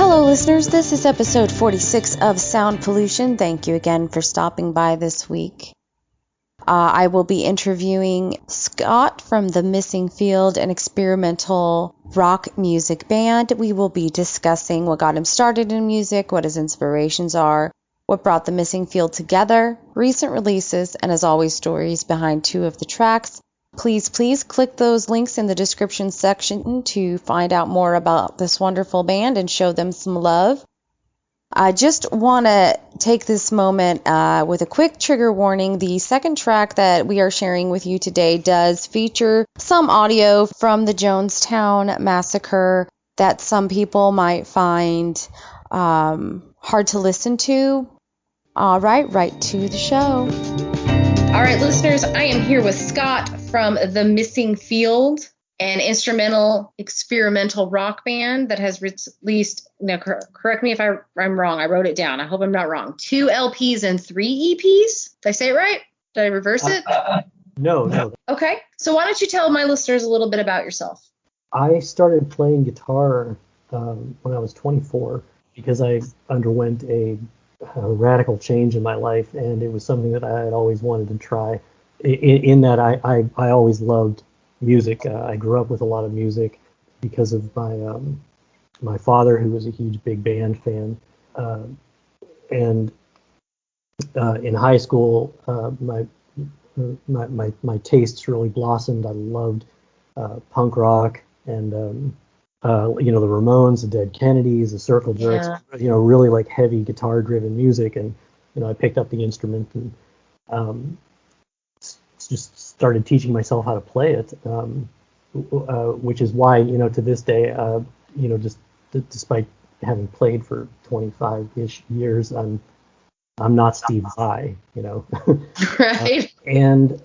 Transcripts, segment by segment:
Hello, listeners. This is episode 46 of Sound Pollution. Thank you again for stopping by this week. I will be interviewing Scott from the Missing Field, an experimental rock music band. We will be discussing what got him started in music, what his inspirations are, what brought the Missing Field together, recent releases, and as always, stories behind two of the tracks. Please click those links in the description section to find out more about this wonderful band and show them some love. I just want to take this moment with a quick trigger warning. The second track that we are sharing with you today does feature some audio from the Jonestown massacre that some people might find hard to listen to. All right to the show. All right, listeners, I am here with Scott from the Missing Field, an instrumental experimental rock band that has released, now correct me if I'm wrong, I wrote it down, I hope I'm not wrong, 2 LPs and 3 EPs? Did I say it right? Did I reverse it? No. Okay, so why don't you tell my listeners a little bit about yourself? I started playing guitar when I was 24 because I underwent a radical change in my life, and it was something that I had always wanted to try. In that I always loved music. I grew up with a lot of music because of my father, who was a huge big band fan. And in high school, my tastes really blossomed. I loved punk rock and the Ramones, the Dead Kennedys, the Circle Jerks, really like heavy guitar-driven music. And, I picked up the instrument and just started teaching myself how to play it, which is why, to this day, despite having played for 25-ish years, I'm not Steve Vai, Right. And,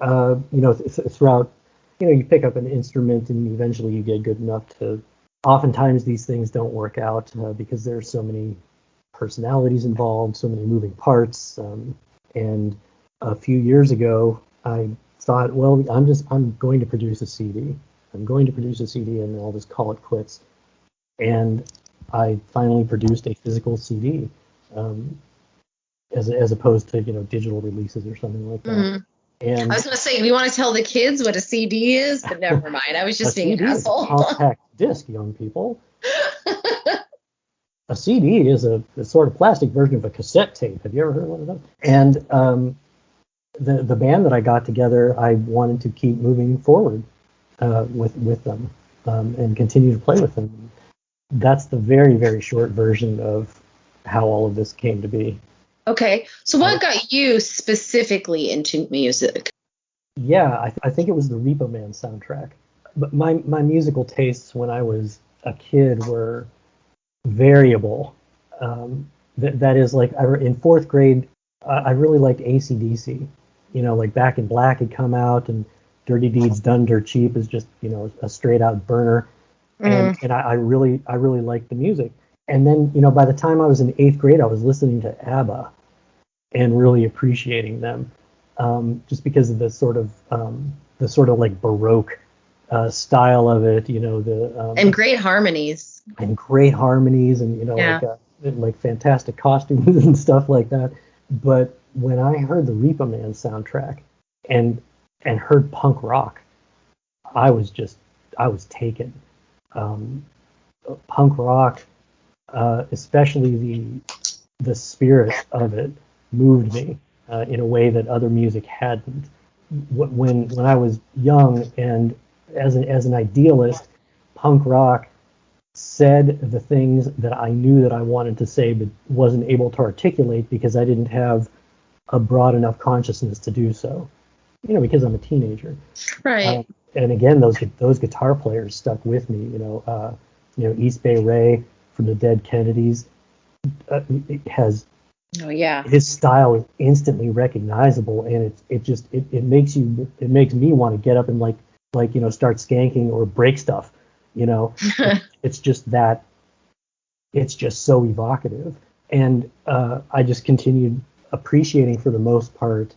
throughout, you pick up an instrument and eventually you get good enough to. Oftentimes these things don't work out because there's so many personalities involved, so many moving parts. And a few years ago, I thought, well, I'm going to produce a CD. I'm going to produce a CD and I'll just call it quits. And I finally produced a physical CD, as opposed to digital releases or something like that. Mm-hmm. And I was going to say, we want to tell the kids what a CD is, but never mind. I was just being an asshole. A compact disc, young people. A CD is a sort of plastic version of a cassette tape. Have you ever heard one of those? And the band that I got together, I wanted to keep moving forward with them and continue to play with them. That's the very, very short version of how all of this came to be. Okay, so what got you specifically into music? Yeah, I think it was the Repo Man soundtrack. But my musical tastes when I was a kid were variable. That is, like, in 4th grade, I really liked AC/DC. Like Back in Black had come out, and Dirty Deeds Done Dirt Cheap is just, a straight out burner. And I really liked the music. And then, by the time I was in 8th grade, I was listening to ABBA and really appreciating them, just because of the sort of like Baroque style of it, and great harmonies. And like fantastic costumes and stuff like that. But when I heard the Repo Man soundtrack and heard punk rock, I was taken. Punk rock, especially the spirit of it, moved me in a way that other music hadn't. When I was young and as an idealist, punk rock said the things that I knew that I wanted to say but wasn't able to articulate because I didn't have a broad enough consciousness to do so. Because I'm a teenager. Right. And again, those guitar players stuck with me. East Bay Ray from the Dead Kennedys has. Oh yeah. His style is instantly recognizable, and it makes me want to get up and start skanking or break stuff. It's just so evocative, and I just continued appreciating, for the most part,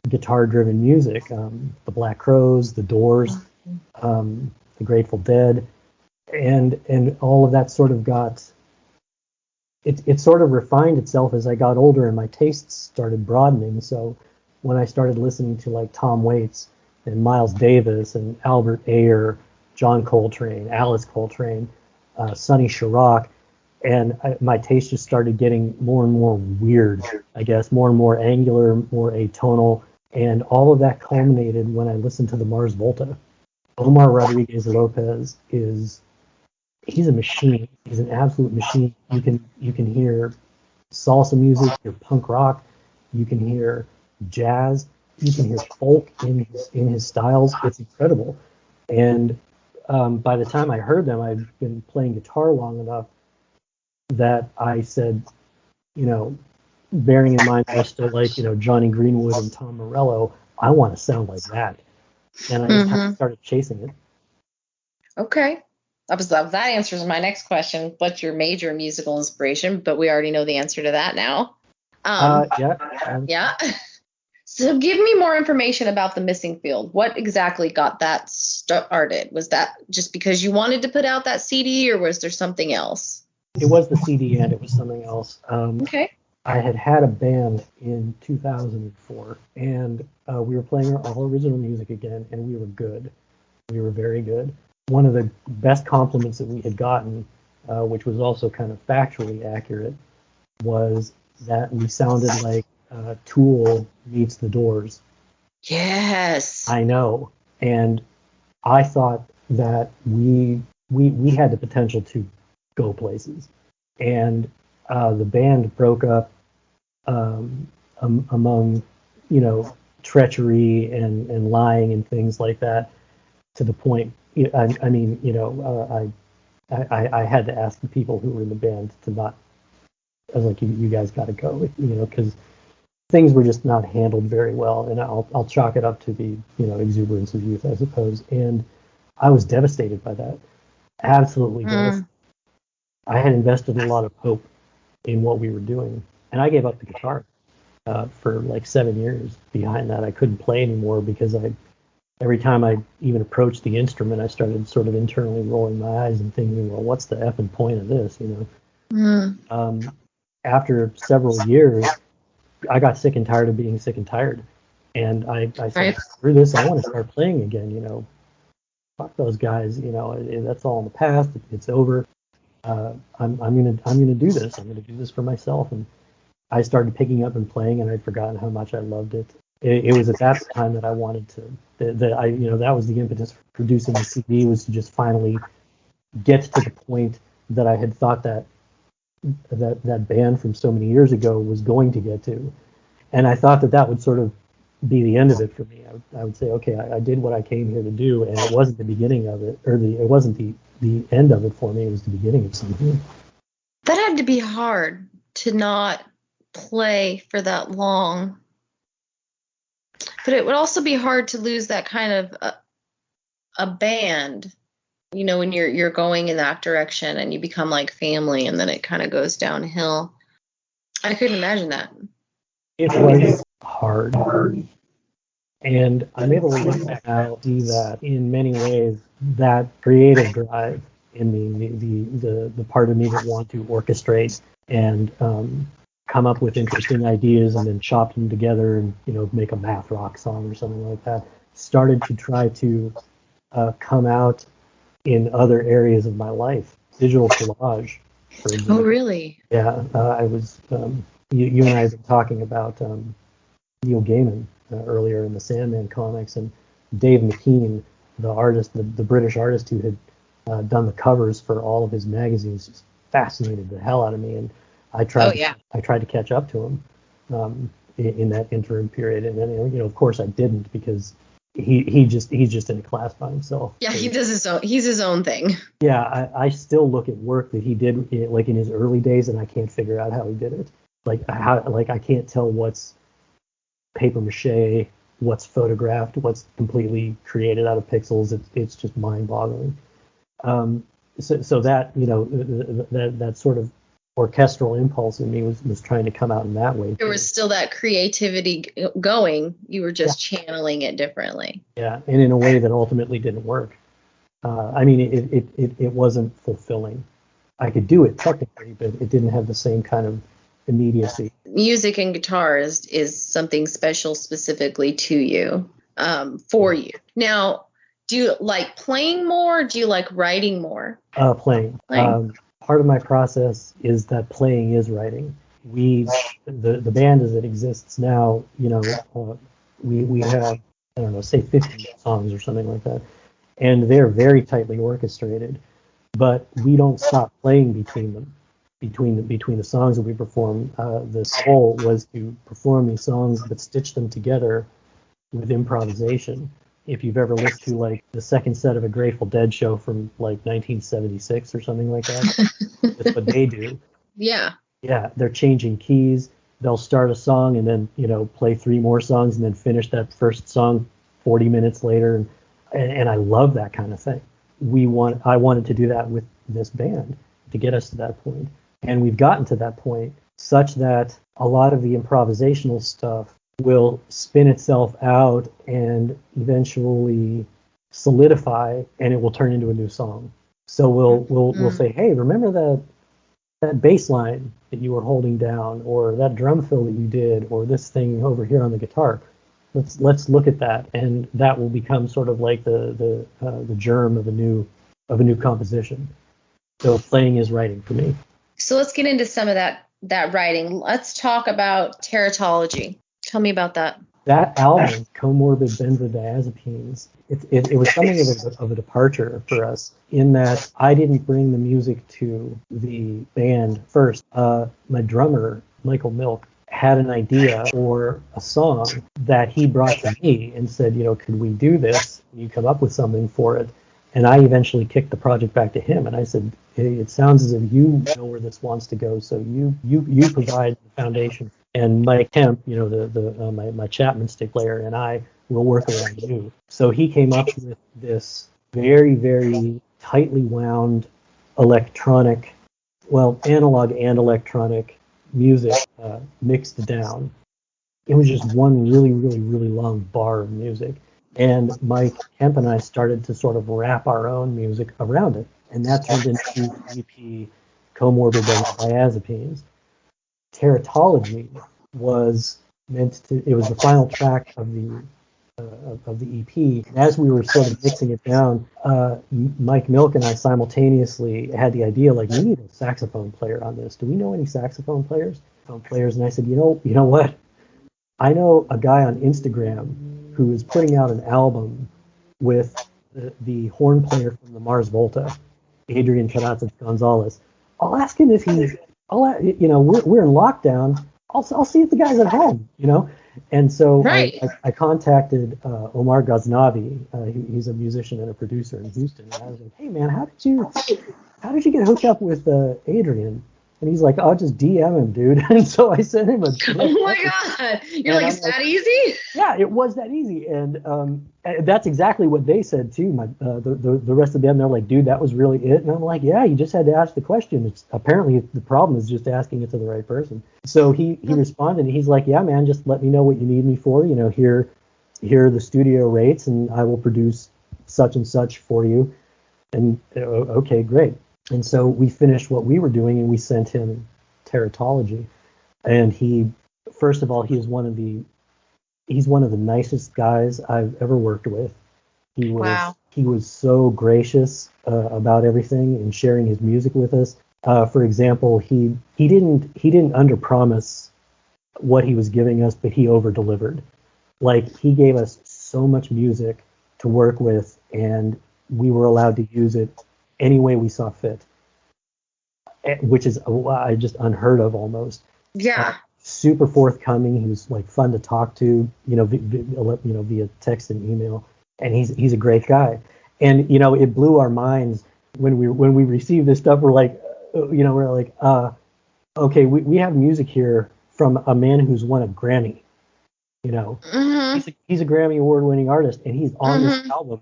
guitar-driven music. The Black Crowes, the Doors, the Grateful Dead, and all of that sort of got it sort of refined itself as I got older and my tastes started broadening. So when I started listening to like Tom Waits and Miles Davis and Albert Ayer, John Coltrane, Alice Coltrane, Sonny Chirac, and my taste just started getting more and more weird, I guess, more and more angular, more atonal, and all of that culminated when I listened to the Mars Volta. Omar Rodriguez Lopez he's a machine. He's an absolute machine. You can hear salsa music, you hear punk rock, you can hear jazz, you can hear folk in his styles. It's incredible. And by the time I heard them, I'd been playing guitar long enough that I said, bearing in mind I still like, Johnny Greenwood and Tom Morello, I want to sound like that. And I just kind of started chasing it. Okay. That answers my next question. What's your major musical inspiration? But we already know the answer to that now. Yeah. So give me more information about the Missing Field. What exactly got that started? Was that just because you wanted to put out that CD, or was there something else? It was the CD and it was something else. Okay. I had a band in 2004, and we were playing all original music again, and we were good. We were very good. One of the best compliments that we had gotten, which was also kind of factually accurate, was that we sounded like Tool meets the Doors. Yes. I know. And I thought that we had the potential to go places. And the band broke up among, treachery and lying and things like that, to the point, I had to ask the people who were in the band to not, I was like, you guys got to go, because things were just not handled very well. And I'll chalk it up to the, exuberance of youth, I suppose. And I was devastated by that. Absolutely devastated. I had invested a lot of hope in what we were doing. And I gave up the guitar for like 7 years behind that. I couldn't play anymore because every time I even approached the instrument, I started sort of internally rolling my eyes and thinking, well, what's the effing point of this, After several years, I got sick and tired of being sick and tired. And I said, screw this, I want to start playing again, Fuck those guys, that's all in the past, it's over. I'm gonna do this. I'm gonna do this for myself. And I started picking up and playing, and I'd forgotten how much I loved it. It was at that time that I wanted to, that was the impetus for producing the CD, was to just finally get to the point that I had thought that band from so many years ago was going to get to. And I thought that would sort of be the end of it for me. I would say, okay, I did what I came here to do, and it wasn't the beginning of it, or it wasn't the end of it for me. It was the beginning of something. That had to be hard to not play for that long. But it would also be hard to lose that kind of a band, when you're going in that direction and you become like family, and then it kind of goes downhill. I couldn't imagine that. It was hard. And I'm able to look back now, see that in many ways, that creative drive in the part of me that want to orchestrate and come up with interesting ideas and then chop them together and make a math rock song or something like that, started to try to come out in other areas of my life. Digital collage, for example. Oh, really? Yeah, I was. You and I have been talking about Neil Gaiman earlier in the Sandman comics, and Dave McKean, the artist, the British artist who had done the covers for all of his magazines, just fascinated the hell out of me. And I tried to catch up to him in that interim period, and then of course I didn't, because he's just in a class by himself. Yeah, he does he's his own thing. Yeah, I still look at work that he did like in his early days, and I can't figure out how he did it. I can't tell what's paper mache, what's photographed, what's completely created out of pixels. It's just mind-boggling. So that that sort of orchestral impulse in me was trying to come out in that way. There was still that creativity going. You were just channeling it differently. Yeah, and in a way that ultimately didn't work. It wasn't fulfilling. I could do it technically, but it didn't have the same kind of immediacy. Music and guitar is something special specifically to you, for you. Now, do you like playing more? Or do you like writing more? Playing. Part of my process is that playing is writing. The band as it exists now, we have, I don't know, say 50 songs or something like that, and they're very tightly orchestrated. But we don't stop playing between them, between the songs that we perform. The goal was to perform these songs but stitch them together with improvisation. If you've ever listened to like the second set of a Grateful Dead show from like 1976 or something like that, that's what they do. Yeah. Yeah, they're changing keys. They'll start a song and then play 3 more songs and then finish that first song 40 minutes later, and I love that kind of thing. I wanted to do that with this band to get us to that point. And we've gotten to that point such that a lot of the improvisational stuff will spin itself out and eventually solidify, and it will turn into a new song. So we'll say, hey, remember that bass line that you were holding down, or that drum fill that you did, or this thing over here on the guitar. Let's look at that, and that will become sort of like the germ of a new composition. So playing is writing for me. So let's get into some of that writing. Let's talk about teratology. Tell me about that. That album, Comorbid Benzodiazepines, it was something of a departure for us in that I didn't bring the music to the band first. My drummer, Michael Milk, had an idea for a song that he brought to me and said, could we do this? Can you come up with something for it? And I eventually kicked the project back to him, and I said, hey, it sounds as if you know where this wants to go, so you provide the foundation. And Mike Kemp, my Chapman stick player, and I will work around you. So he came up with this very, very tightly wound analog and electronic music mixed down. It was just one really, really, really long bar of music. And Mike Kemp and I started to sort of wrap our own music around it. And that turned into the EP Comorbid Benzodiazepines. Teratology was it was the final track of the EP. And as we were sort of mixing it down, Mike Milk and I simultaneously had the idea, like, we need a saxophone player on this. Do we know any saxophone players? And I said, you know what? I know a guy on Instagram who is putting out an album with the horn player from the Mars Volta, Adrian Carranza Gonzalez. I'll ask him if we're in lockdown. I'll see if the guy's at home, And so right. I contacted Omar Ghaznavi. He's a musician and a producer in Houston. And I was like, hey man, how did you get hooked up with Adrian? And he's like, I'll just DM him, dude. And so I sent him oh my God. You're like, it's that easy? Yeah, it was that easy. And that's exactly what they said too. The rest of them, they're like, dude, that was really it. And I'm like, yeah, you just had to ask the question. Apparently the problem is just asking it to the right person. So he responded. He's like, yeah, man, just let me know what you need me for. Here are the studio rates, and I will produce such and such for you. And okay, great. And so we finished what we were doing, and we sent him Teratology. And first of all, he's one of the nicest guys I've ever worked with. He was so gracious about everything and sharing his music with us. For example, he didn't underpromise what he was giving us, but he over-delivered. Like, he gave us so much music to work with, and we were allowed to use it any way we saw fit, which is just unheard of almost. Yeah. Super forthcoming. He was like fun to talk to, via text and email, and he's a great guy. And it blew our minds when we received this stuff. We're like, okay, we have music here from a man who's won a Grammy. Mm-hmm. He's a Grammy award-winning artist, and he's on this album.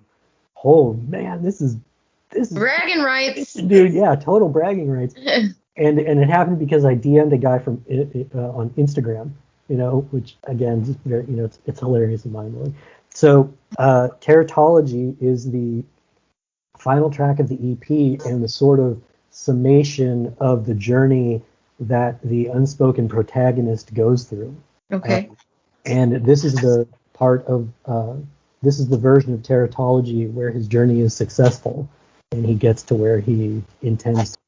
Oh man, this is bragging rights, dude. Yeah, total bragging rights. And it happened because I DM'd a guy from on Instagram, which again, just very, it's hilarious and mind-blowing. So Teratology is the final track of the EP and the sort of summation of the journey that the unspoken protagonist goes through. Okay. And this is the part of this is the version of teratology where his journey is successful and he gets to where he intends to.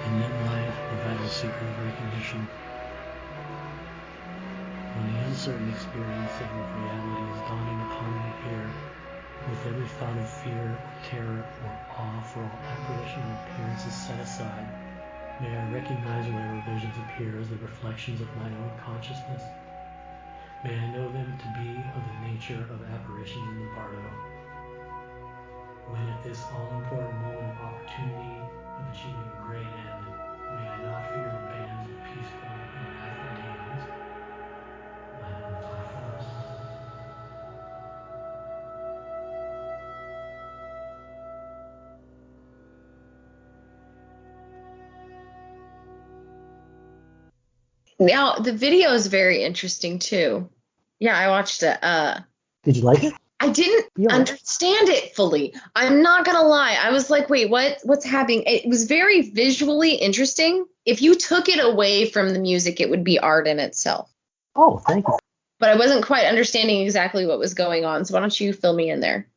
And then life, the vital secret of recognition, certain experiencing of reality is dawning upon me here. With every thought of fear, or terror, or awe for all apparition or appearance is set aside, may I recognize wherever visions appear as the reflections of my own consciousness. May I know them to be of the nature of apparitions in the bardo. When at this all-important moment of opportunity of achieving a great end, may I not fear the bands of peaceful and wrathful demons. Now, the video is very interesting too. Yeah, I watched it. Did you like it? I didn't understand it fully. I'm not gonna lie. I was like, wait, what's happening? It was very visually interesting. If you took it away from the music, it would be art in itself. Oh, thank you. But I wasn't quite understanding exactly what was going on. So why don't you fill me in there?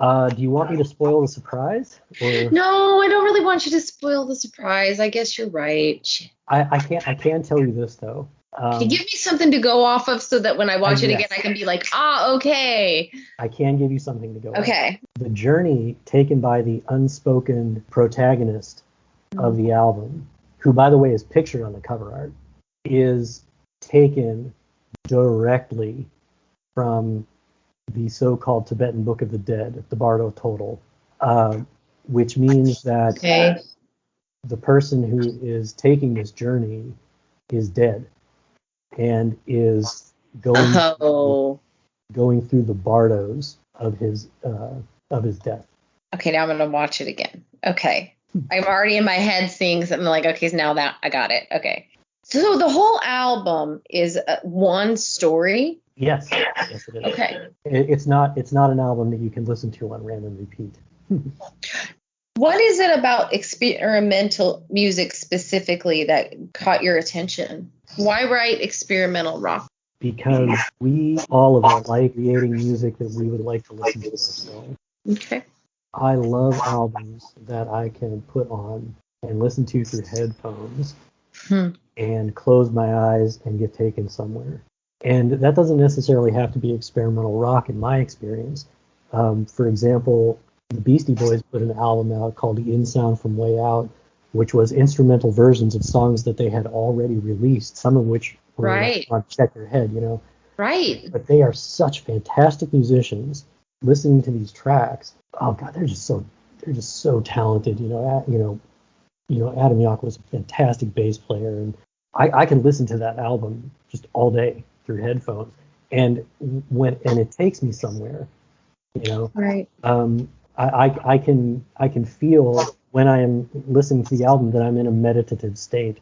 Do you want me to spoil the surprise? Or... No, I don't really want you to spoil the surprise. I guess you're right. I can tell you this though. Can you give me something to go off of so that when I watch it again, I can be like, okay. I can give you something to go okay. off. The journey taken by the unspoken protagonist of the album, who, by the way, is pictured on the cover art, is taken directly from the so-called Tibetan Book of the Dead, the Bardo Total, which means that the person who is taking this journey is dead and is going through the bardos of his death. Okay, now I'm gonna watch it again. Okay, I'm already in my head seeing something like, okay, so now that I got it. Okay, so the whole album is one story. Yes, it is. Okay. It's not an album that you can listen to on random repeat. What is it about experimental music specifically that caught your attention? Why write experimental rock? Because we all of us like creating music that we would like to listen to ourselves. Okay. I love albums that I can put on and listen to through headphones and close my eyes and get taken somewhere. And that doesn't necessarily have to be experimental rock in my experience. For example, the Beastie Boys put an album out called The In Sound from Way Out, which was instrumental versions of songs that they had already released, some of which were on Check Your Head, you know. Right. But they are such fantastic musicians. Listening to these tracks, oh God, they're just so talented. You know, Adam Yauch was a fantastic bass player, and I can listen to that album just all day through headphones, and it takes me somewhere, you know. Right. I can feel when I am listening to the album that I'm in a meditative state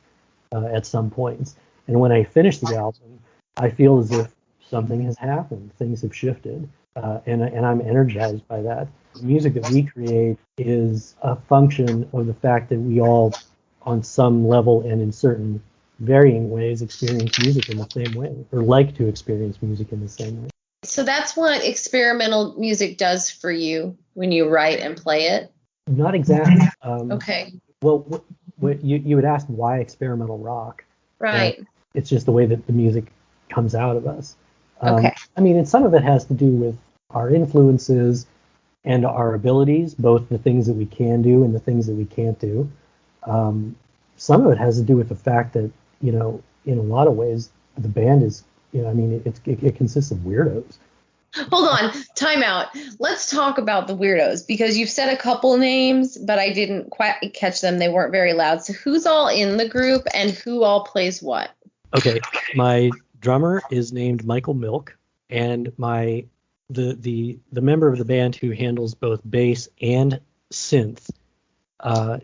at some points, and when I finish the album, I feel as if something has happened, things have shifted, and I'm energized by that. The music that we create is a function of the fact that we all, on some level and in certain varying ways, experience music in the same way, or like to experience music in the same way. So that's what experimental music does for you when you write and play it? Not exactly. Okay. Well, what you would ask, why experimental rock? Right. It's just the way that the music comes out of us. Okay. I mean, and some of it has to do with our influences and our abilities, both the things that we can do and the things that we can't do. Some of it has to do with the fact that, you know, in a lot of ways, the band is, you know, I mean, it consists of weirdos. Hold on, time out. Let's talk about the weirdos, because you've said a couple names, but I didn't quite catch them. They weren't very loud. So who's all in the group and who all plays what? Okay, my drummer is named Michael Milk, and the member of the band who handles both bass and synth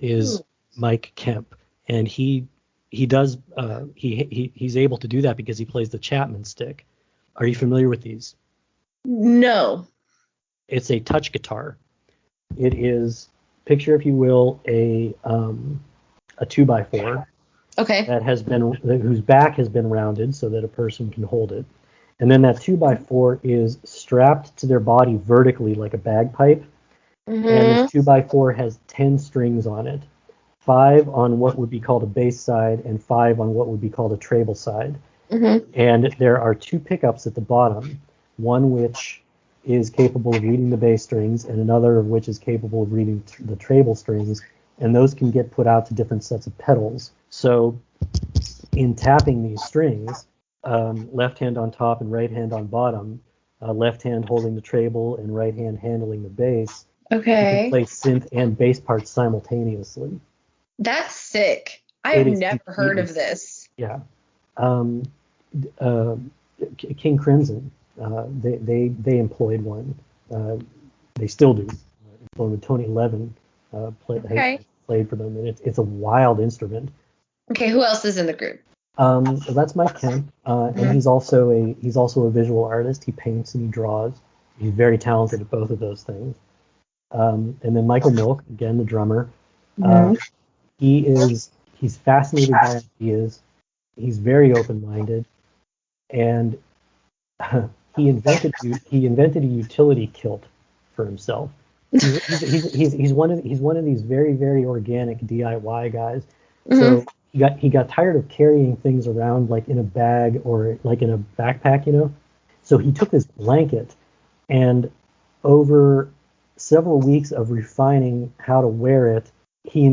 is Mike Kemp, and he's able to do that because he plays the Chapman stick. Are you familiar with these? No. It's a touch guitar. It is, picture if you will, a 2x4. Okay. Whose back has been rounded so that a person can hold it. And then that 2x4 is strapped to their body vertically like a bagpipe. Mm-hmm. And this 2x4 has 10 strings on it. 5 on what would be called a bass side and 5 on what would be called a treble side. And there are two pickups at the bottom, one which is capable of reading the bass strings and another of which is capable of reading the treble strings, and those can get put out to different sets of pedals. So in tapping these strings, left hand on top and right hand on bottom, left hand holding the treble and right hand handling the bass, you can play synth and bass parts simultaneously. That's sick. I've never heard of this. Yeah. King Crimson, they employed one. They still do. Tony Levin played for them, and it's a wild instrument. Okay, who else is in the group? That's Mike Kemp, and he's also a visual artist. He paints and he draws. He's very talented at both of those things. And then Michael Milk, again the drummer. He's fascinated by ideas. He's very open-minded, and he invented a utility kilt for himself. He's one of these very, very organic DIY guys. So he got tired of carrying things around like in a bag or like in a backpack, So he took this blanket, and over several weeks of refining how to wear it, he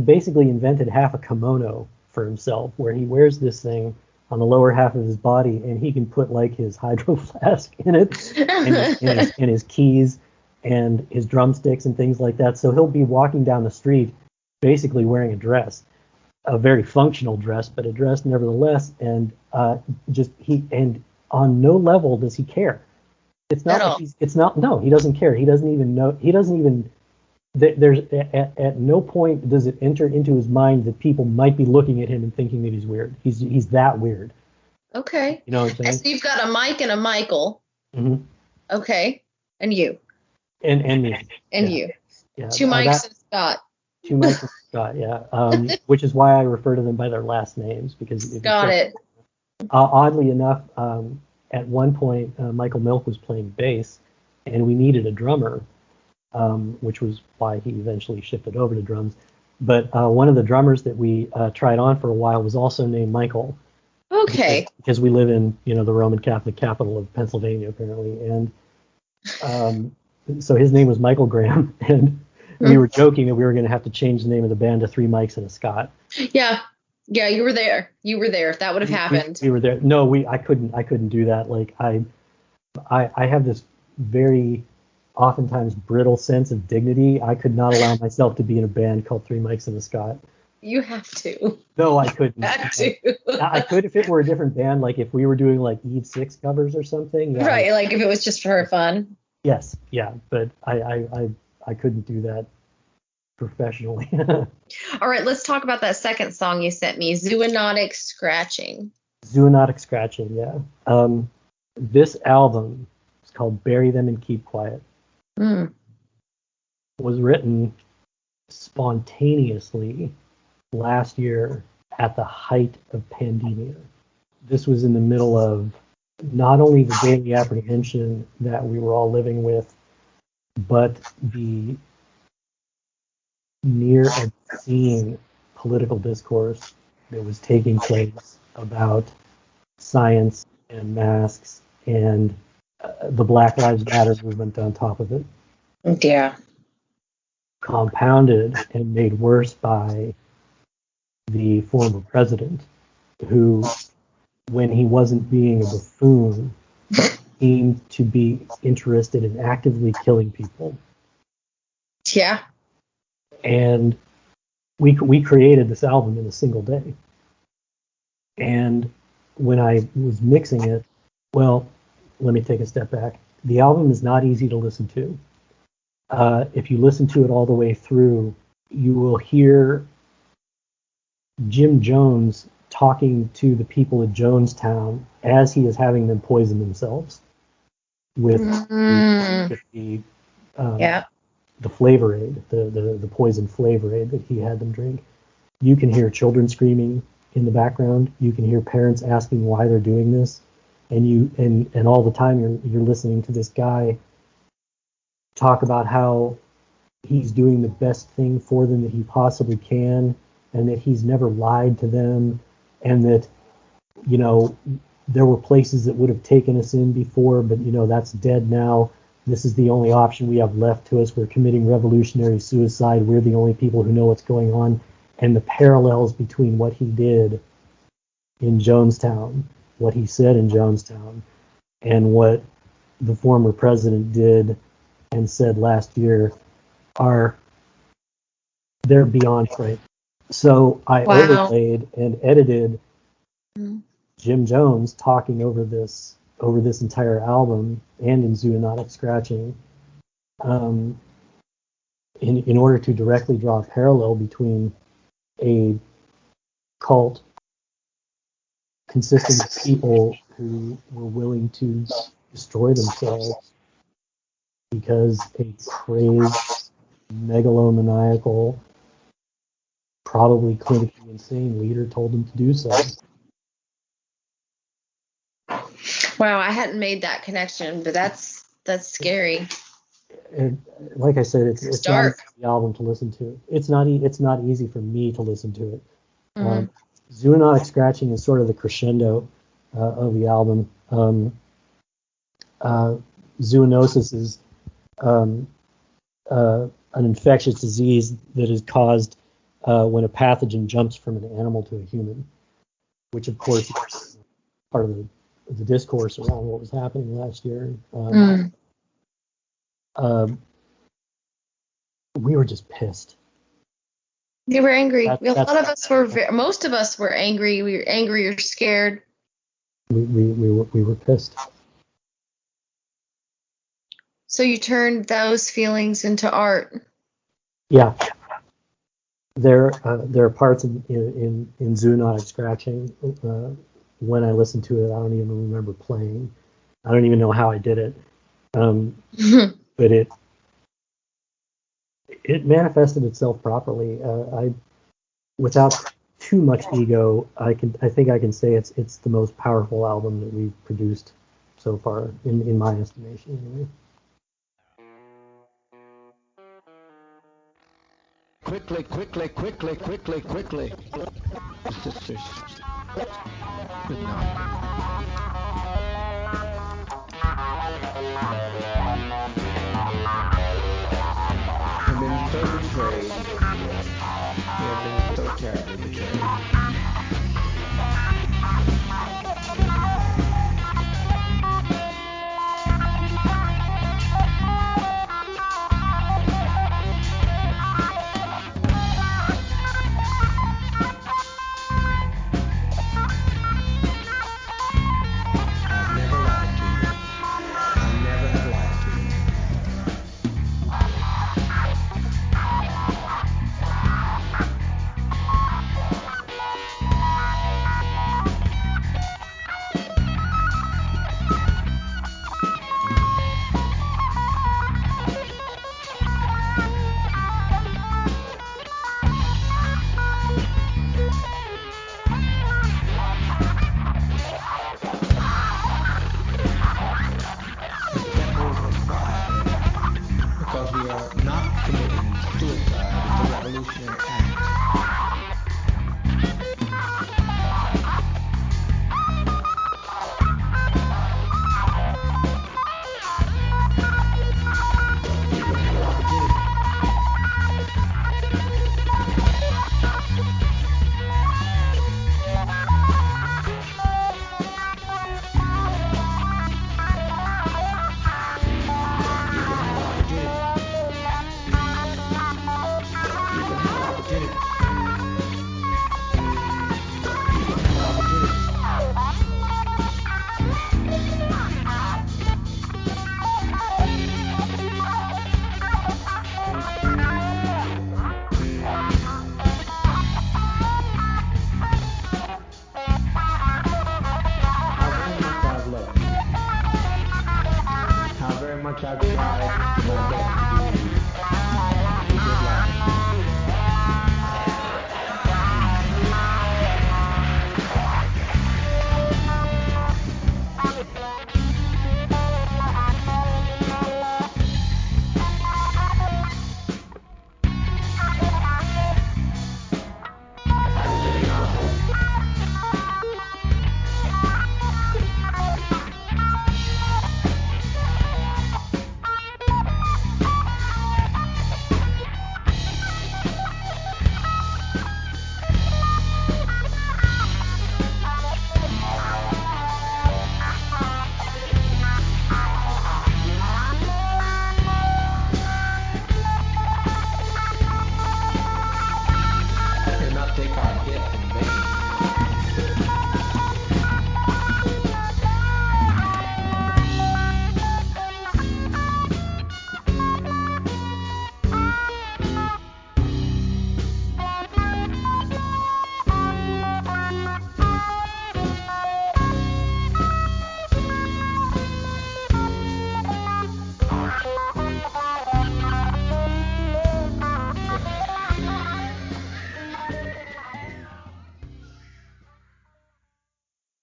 basically invented half a kimono for himself, where he wears this thing on the lower half of his body, and he can put like his hydro flask in it, and his keys and his drumsticks and things like that. So he'll be walking down the street basically wearing a dress, a very functional dress, but a dress nevertheless, and on no level does he care. It's not like he doesn't care. He doesn't even there's at no point does it enter into his mind that people might be looking at him and thinking that he's weird. He's that weird. Okay. You know what I'm saying? So you've got a Mike and a Michael. Mm-hmm. Okay. And you. And me. And you. Yeah. Two Mikes and Scott. Two Mikes and Scott, yeah. Which is why I refer to them by their last names, because got it. Oddly enough, at one point Michael Milk was playing bass, and we needed a drummer. Which was why he eventually shifted over to drums. But one of the drummers that we tried on for a while was also named Michael. Okay. Because we live in, the Roman Catholic capital of Pennsylvania, apparently. And so his name was Michael Graham. And we were joking that we were going to have to change the name of the band to Three Mikes and a Scott. Yeah. Yeah, you were there. If that would have happened. We were there. No, I couldn't do that. Like I have this very oftentimes brittle sense of dignity. I could not allow myself to be in a band called Three Mikes and a Scott. You have to. No, I couldn't. I could if it were a different band, like if we were doing like Eve 6 covers or something. Yeah, right, like if it was just for fun. Yes, yeah, but I couldn't do that professionally. All right, let's talk about that second song you sent me, Zoonotic Scratching. Zoonotic Scratching, yeah. This album is called Bury Them and Keep Quiet. Was written spontaneously last year at the height of pandemia. This was in the middle of not only the daily apprehension that we were all living with, but the near obscene political discourse that was taking place about science and masks and the Black Lives Matter movement on top of it. Yeah. Compounded and made worse by the former president, who, when he wasn't being a buffoon, seemed to be interested in actively killing people. Yeah. And we created this album in a single day. And when I was mixing it, well, let me take a step back. The album is not easy to listen to. If you listen to it all the way through, you will hear Jim Jones talking to the people of Jonestown as he is having them poison themselves with the flavor aid, the poison flavor aid that he had them drink. You can hear children screaming in the background. You can hear parents asking why they're doing this, and all the time you're listening to this guy talk about how he's doing the best thing for them that he possibly can, and that he's never lied to them, and that you know, there were places that would have taken us in before, but, you know, that's dead now. This is the only option we have left to us. We're committing revolutionary suicide. We're the only people who know what's going on. And the parallels between what he did in Jonestown, what he said in Jonestown, and what the former president did and said last year they're beyond frank. So I overlaid and edited Jim Jones talking over this entire album and in Zoonotic Scratching, in order to directly draw a parallel between a cult consisting of people who were willing to destroy themselves because a crazed, megalomaniacal, probably clinically insane leader told them to do so. Wow, I hadn't made that connection, but that's scary. And like I said, it's dark. not the album to listen to. It's not easy for me to listen to it. Zoonotic Scratching is sort of the crescendo of the album. Zoonosis is an infectious disease that is caused when a pathogen jumps from an animal to a human, which of course is part of the discourse around what was happening last year. We were just pissed. We were angry. Most of us were angry. We were angry or scared. We were pissed. So you turned those feelings into art. Yeah. There are parts in Zoonotic Scratching. When I listened to it, I don't even remember playing. I don't even know how I did it. But it manifested itself properly. Without too much ego, I think I can say it's the most powerful album that we've produced so far, in my estimation, anyway. Quickly. Sisters, good night. I've been so betrayed. We have been so terribly betrayed.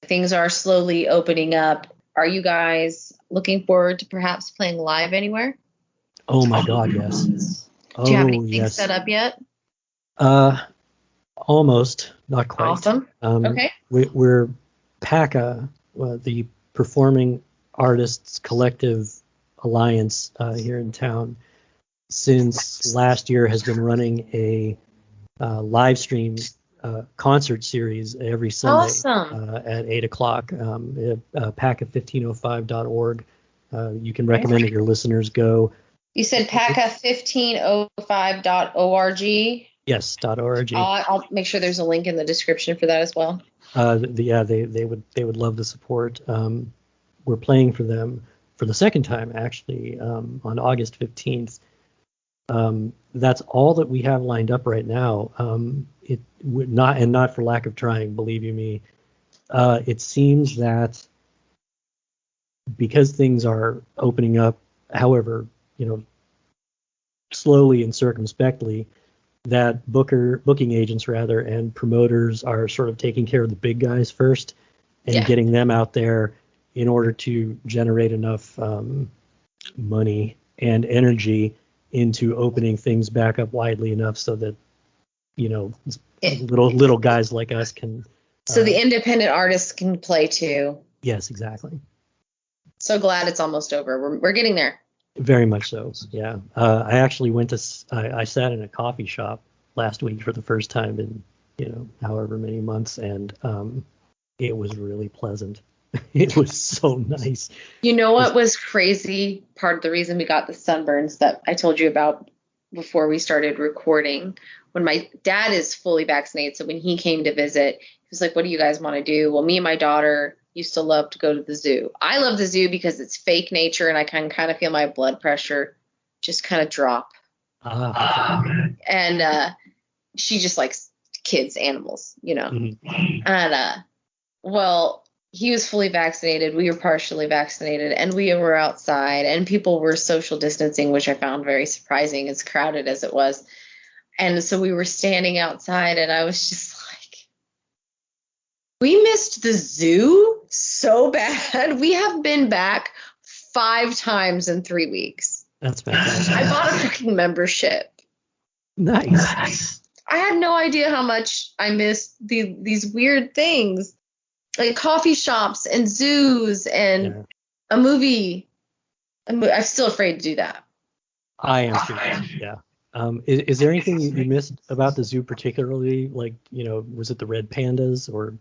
things are slowly opening up. Are you guys looking forward to perhaps playing live anywhere? Oh my God, yes. Do you have Oh anything yes. set up yet? Almost, not quite. Awesome. Okay. We're PACA, the Performing Artists Collective Alliance here in town, since last year has been running a live stream concert series every Sunday at 8 o'clock at PACA1505.org. You can recommend that your listeners go. You said PACA1505.org? Yes, .org. I'll make sure there's a link in the description for that as well. They would love the support. We're playing for them for the second time, actually, on August 15th. That's all that we have lined up right now. It would not for lack of trying, believe you me. It seems that because things are opening up, however, slowly and circumspectly, that booking agents rather and promoters are sort of taking care of the big guys first and getting them out there in order to generate enough money and energy into opening things back up widely enough so that little guys like us can. So the independent artists can play too. Yes, exactly. So glad it's almost over. We're getting there. Very much so. Yeah. I actually I sat in a coffee shop last week for the first time in however many months, and it was really pleasant. It was so nice. You know what was crazy? Part of the reason we got the sunburns that I told you about before we started recording, when my dad is fully vaccinated, so when he came to visit, he was like, what do you guys want to do? Well, me and my daughter used to love to go to the zoo. I love the zoo because it's fake nature and I can kind of feel my blood pressure just kind of drop. And she just likes kids, animals, Mm-hmm. And well, he was fully vaccinated. We were partially vaccinated, and we were outside, and people were social distancing, which I found very surprising, as crowded as it was. And so we were standing outside, and I was just like, we missed the zoo so bad. We have been back 5 times in 3 weeks. That's fantastic. I bought a freaking membership. Nice. I had no idea how much I missed these weird things, like coffee shops and zoos and a movie. I'm still afraid to do that. I am too. Yeah. Is there anything you missed about the zoo particularly? Like, was it the red pandas or?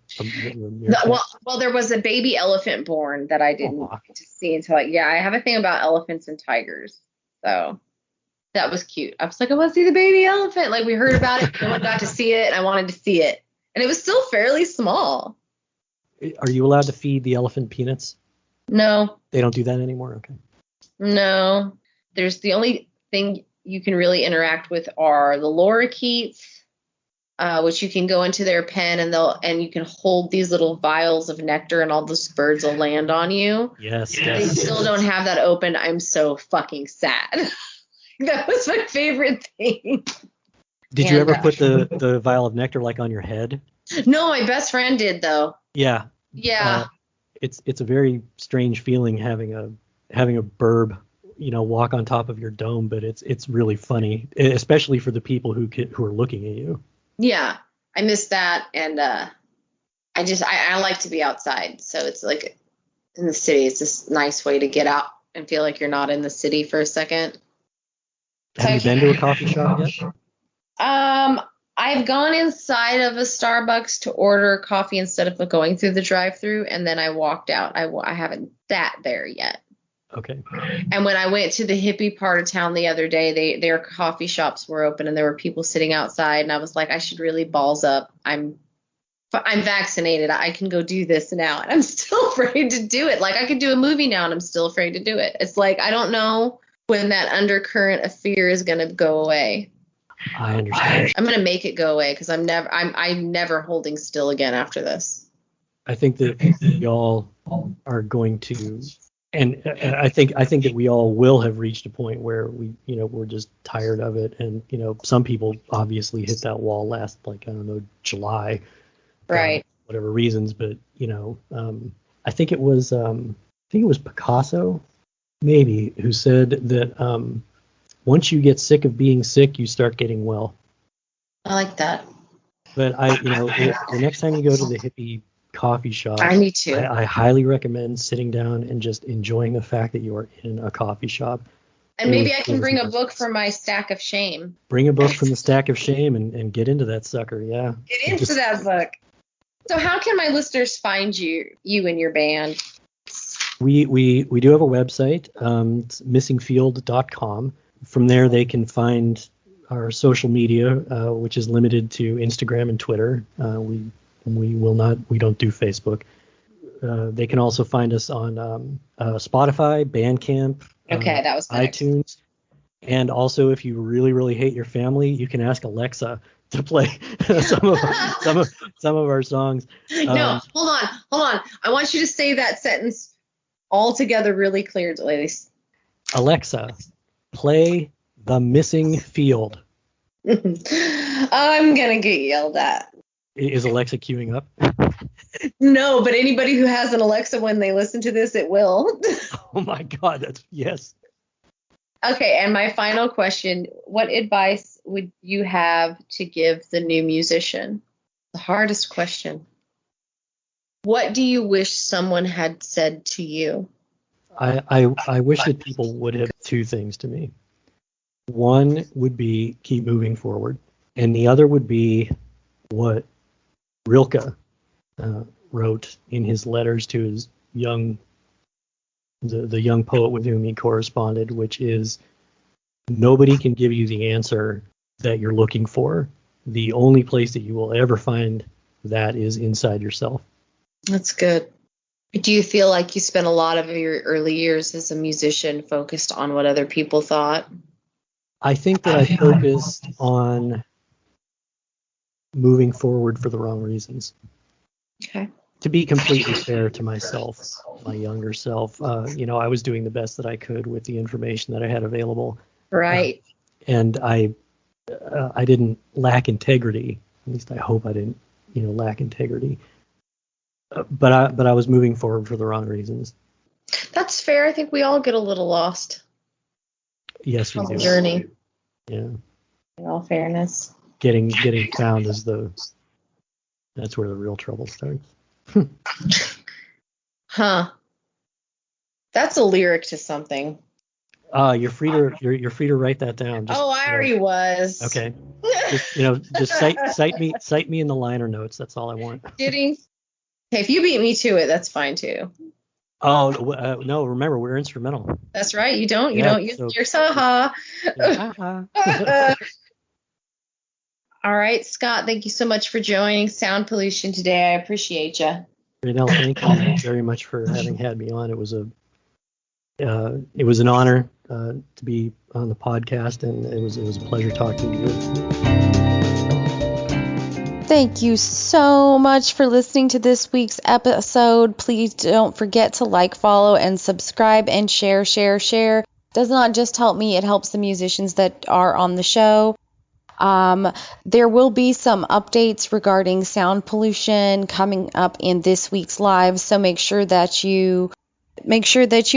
Well, there was a baby elephant born that I didn't get to see until I have a thing about elephants and tigers. So that was cute. I was like, I want to see the baby elephant. Like, we heard about it. No one got to see it, and I wanted to see it. And it was still fairly small. Are you allowed to feed the elephant peanuts? No. They don't do that anymore? Okay. No. There's the only thing you can really interact with are the lorikeets, which you can go into their pen and you can hold these little vials of nectar and all those birds will land on you. Yes. They still don't have that open. I'm so fucking sad. That was my favorite thing. Did you ever put the vial of nectar like on your head? No, my best friend did though. Yeah. It's a very strange feeling having a burb, walk on top of your dome, but it's really funny, especially for the people who are looking at you. Yeah, I miss that, and I like to be outside. So it's like in the city, it's this nice way to get out and feel like you're not in the city for a second. Have you been to a coffee shop yet? I've gone inside of a Starbucks to order coffee instead of going through the drive-thru, and then I walked out. I haven't sat there yet. Okay. And when I went to the hippie part of town the other day, their coffee shops were open, and there were people sitting outside, and I was like, I should really balls up. I'm vaccinated. I can go do this now, and I'm still afraid to do it. Like, I could do a movie now, and I'm still afraid to do it. It's like I don't know when that undercurrent of fear is going to go away. I understand. I'm going to make it go away because I'm never holding still again after this. I think that we all are going to, and I think that we all will have reached a point where we're just tired of it. And, some people obviously hit that wall last, July. Right. whatever reasons, but I think it was Picasso, maybe, who said that once you get sick of being sick, you start getting well. I like that. But the next time you go to the hippie coffee shop, I need to. I highly recommend sitting down and just enjoying the fact that you are in a coffee shop. And maybe I can bring a book from my stack of shame. Bring a book from the stack of shame and get into that sucker, yeah. Get into that book. So how can my listeners find you and your band? We do have a website, it's missingfield.com. From there they can find our social media, which is limited to Instagram and Twitter. We don't do Facebook. They can also find us on Spotify, Bandcamp, okay, that was iTunes. And also, if you really, really hate your family, you can ask Alexa to play some of our songs. No, hold on. I want you to say that sentence all together really clearly. Alexa, play The Missing Field. I'm going to get yelled at. Is Alexa queuing up? No, but anybody who has an Alexa when they listen to this, it will. Oh my God, yes. Okay, and my final question, what advice would you have to give the new musician? The hardest question. What do you wish someone had said to you? I wish that people would have two things to me. One would be keep moving forward, and the other would be what Rilke wrote in his letters to his the young poet with whom he corresponded, which is, nobody can give you the answer that you're looking for. The only place that you will ever find that is inside yourself. That's good. Do you feel like you spent a lot of your early years as a musician focused on what other people thought? I think that I focused on moving forward for the wrong reasons. Okay. To be completely fair to myself, my younger self, I was doing the best that I could with the information that I had available. Right. And I didn't lack integrity. At least I hope I didn't, lack integrity. But I was moving forward for the wrong reasons. That's fair. I think we all get a little lost. Yes, we on do. the journey. Yeah. In all fairness. Getting found is that's where the real trouble starts. Huh. That's a lyric to something. You're free to write that down. I already was. Okay. Just cite me in the liner notes. That's all I want. Kidding. Hey, if you beat me to it, that's fine too. Oh no! Remember, we're instrumental. That's right. You don't use your saha. Yeah. All right, Scott. Thank you so much for joining Sound Pollution today. I appreciate you. Renelle, thank you very much for having had me on. It was an honor to be on the podcast, and it was a pleasure talking to you. Thank you so much for listening to this week's episode. Please don't forget to like, follow, and subscribe, and share. Does not just help me, it helps the musicians that are on the show. There will be some updates regarding sound pollution coming up in this week's live, so make sure that you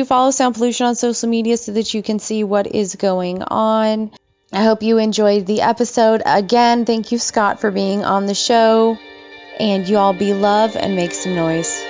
follow Sound Pollution on social media so that you can see what is going on. I hope you enjoyed the episode. Again, thank you, Scott, for being on the show. And you all be love and make some noise.